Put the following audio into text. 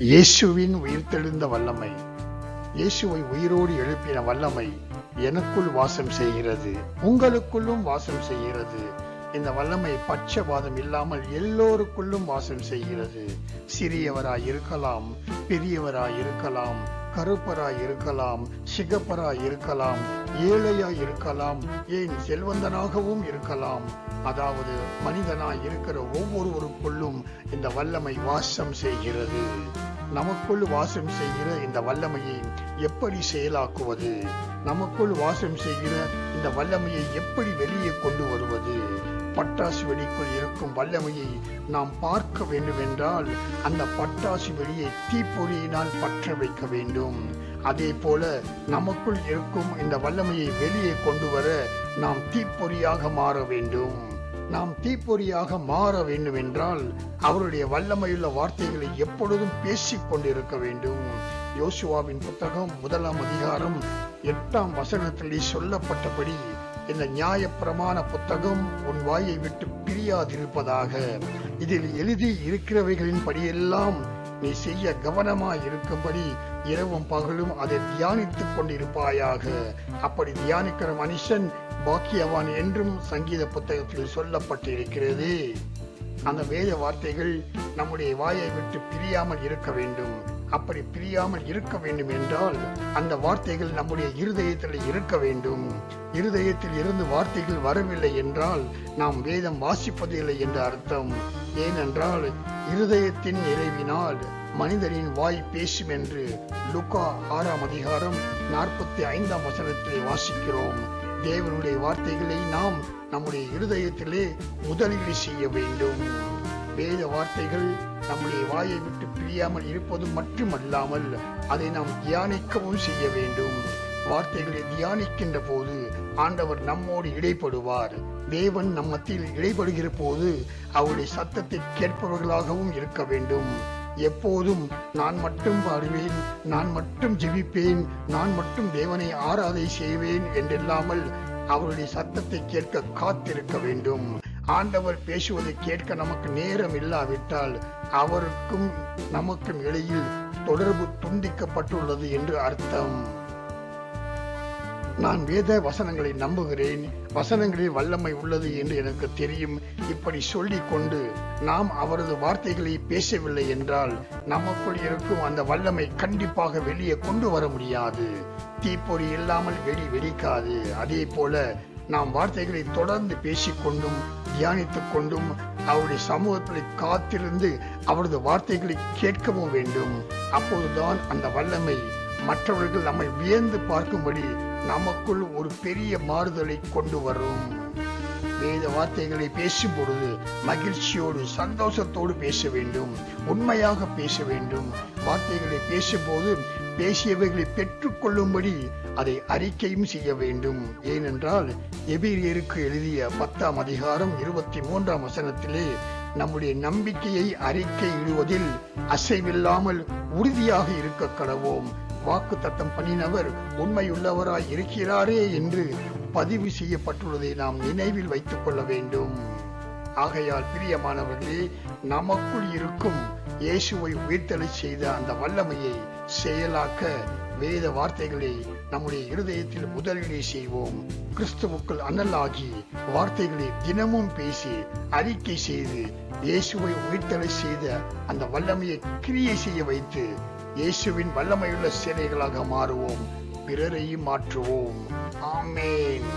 இயேசுவின் உயிர்த்தெழுந்த வல்லமை, இயேசுவை உயிரோடு எழுப்பின வல்லமை எனக்குள் வாசம் செய்கிறது, உங்களுக்குள்ளும் வாசம் செய்கிறது. இந்த வல்லமை பட்சபாதம் இல்லாமல் எல்லோருக்குள்ளும் வாசம் செய்கிறது. சிறியவராய் இருக்கலாம், பெரியவராய் இருக்கலாம், கருப்பராய் இருக்கலாம், சிகப்பராய் இருக்கலாம், ஏழையாய் இருக்கலாம், ஏன் செல்வந்தனாகவும் இருக்கலாம். அதாவது மனிதனாய் இருக்கிற ஒவ்வொருவருக்குள்ளும் இந்த வல்லமை வாசம் செய்கிறது. நமக்குள் வாசம் செய்கிற இந்த வல்லமையை எப்படி செயலாக்குவது? நமக்குள் வாசம் செய்கிற இந்த வல்லமையை எப்படி வெளியே கொண்டு வருவது? பட்டாசு வெடிக்குள் இருக்கும் வல்லமையை நாம் பார்க்க வேண்டும் என்றால் அந்த பட்டாசு வெடியை தீப்பொறியினால் பற்ற வைக்க வேண்டும். அதே போல நமக்குள் இருக்கும் இந்த வல்லமையை வெளியே கொண்டு வர நாம் தீப்பொறியாக மாற வேண்டும். நாம் தீப்பொறியாக மாற வேண்டும் என்றால் அவருடைய வல்லமையுள்ள வார்த்தைகளை எப்பொழுதும் பேசிக் கொண்டிருக்க வேண்டும். யோசுவாவின் புத்தகம் 1ஆம் அதிகாரம் 8ஆம் வசனத்திலே சொல்லப்பட்டபடி, இந்த நியாயப்பிரமாண புத்தகம் உன் வாயை விட்டு பிரியாதிருப்பதாக, இதில் எழுதி இருக்கிறவைகளின் படியெல்லாம் நீ செய்ய கவனமாய் இருக்கும்படி இரவும் பகலும் அதை தியானித்துக் கொண்டிருப்பாயாக. அப்படி தியானிக்கிற மனுஷன் பாக்கியவான் என்றும் சங்கீத புத்தகத்தில் சொல்லப்பட்டிருக்கிறது. அந்த வேத வார்த்தைகள் நம்முடைய வாயை விட்டு பிரியாமல் இருக்க வேண்டும். அப்படி பிரியாமல் இருக்க வேண்டும் என்றால் அந்த வார்த்தைகள் நம்முடைய இருதயத்தில் இருக்க வேண்டும். இருதயத்தில் இருந்து வார்த்தைகள் வரவில்லை என்றால் நாம் வேதம் வாசிப்பதில்லை என்று அர்த்தம். ஏனென்றால் இருதயத்தின் நிறைவினால் மனிதனின் வாய் பேசும் என்று லூக்கா 6ஆம் அதிகாரம் 45ஆம் வசனத்தில் வாசிக்கிறோம். தேவனுடைய வார்த்தைகளை நாம் நம்முடைய இருதயத்திலே முதலீடு செய்ய வேண்டும். வேத வார்த்தைகள் நம்முடைய வாயை விட்டு பிரியாமல் இருப்பது மட்டுமல்லாமல் அதை நாம் தியானிக்கவும் செய்ய வேண்டும். வார்த்தைகளை தியானிக்கின்ற போது ஆண்டவர் நம்மோடு இடைப்படுவார். தேவன் நம் மத்தியில் இடைப்படுகிற போது அவருடைய சத்தத்தை கேட்பவர்களாகவும் இருக்க வேண்டும். எப்போதும் நான் மட்டும் பாடுவேன், நான் மட்டும் ஜெபிப்பேன், நான் மட்டும் தேவனை ஆராதனை செய்வேன் என்றில்லாமல் அவருடைய சத்தத்தை கேட்க காத்திருக்க வேண்டும். ஆண்டவர் பேசுவதை கேட்க நமக்கு நேரம் இல்லாவிட்டால் அவருக்கும் நமக்கும் இடையில் தொடர்பு துண்டிக்கப்பட்டுள்ளது என்று அர்த்தம். நான் வேத வசனங்களை நம்புகிறேன், வசனங்களில் வல்லமை உள்ளது என்று எனக்கு தெரியும். இப்படி சொல்லிக் கொண்டு நாம் அவரது வார்த்தைகளை பேசவில்லை என்றால் நமக்குள் இருக்கும் அந்த வல்லமை கண்டிப்பாக வெளியே கொண்டு வர முடியாது. தீப்பொறி இல்லாமல் வெடிக்காது. அதே போல நாம் வார்த்தைகளை தொடர்ந்து பேசிக்கொண்டும் தியானித்துக் கொண்டும் அவருடைய சமூகத்தில் காத்திருந்து அவரது வார்த்தைகளை கேட்கவும் வேண்டும். அப்போதுதான் அந்த வல்லமை மற்றவர்கள் நம்மை வியந்து பார்க்கும்படி நமக்குள் ஒரு பெரிய மாறுதலை கொண்டு வரும். வேத வார்த்தைகளை பேசும் பொழுது மகிழ்ச்சியோடு சந்தோஷத்தோடு பேச வேண்டும், உண்மையாக பேச வேண்டும். வார்த்தைகளை பேசும்போது பேசியவைகளை பெற்றுக்கொள்ளும்படி அதை அறிக்கையும் செய்ய வேண்டும். ஏனென்றால் எபிரியருக்கு எழுதிய 10ஆம் அதிகாரம் 23ஆம் வசனத்திலே நம்முடைய நம்பிக்கையை அறிக்கையிடுவதில் அசைவில்லாமல் உறுதியாக இருக்க கடவோம். வாக்கு தத்தம் பண்ணினவர் உண்மையுள்ளவராய் இருக்கிறாரே என்று பதிவு செய்யப்பட்டுள்ளதை நாம் நினைவில் வைத்துக் கொள்ள வேண்டும். ஆகையால் பிரியமானவர்களே, நமக்குள் இருக்கும் இயேசுவை உயிர்த்தெழச் செய்த அந்த வல்லமையை செயலாக்க வேத வார்த்தைகளை நம்முடைய இருதயத்தில் முதலீடு செய்வோம். கிறிஸ்துவுக்குள் அனலாகி வார்த்தைகளை தினமும் பேசி அறிக்கை செய்து இயேசுவை உயிர்த்தெழச் செய்த அந்த வல்லமையை கிரியை செய்ய வைத்து இயேசுவின் வல்லமையுள்ள சேனைகளாக மாறுவோம், பிறரையும் மாற்றுவோம். ஆமென்.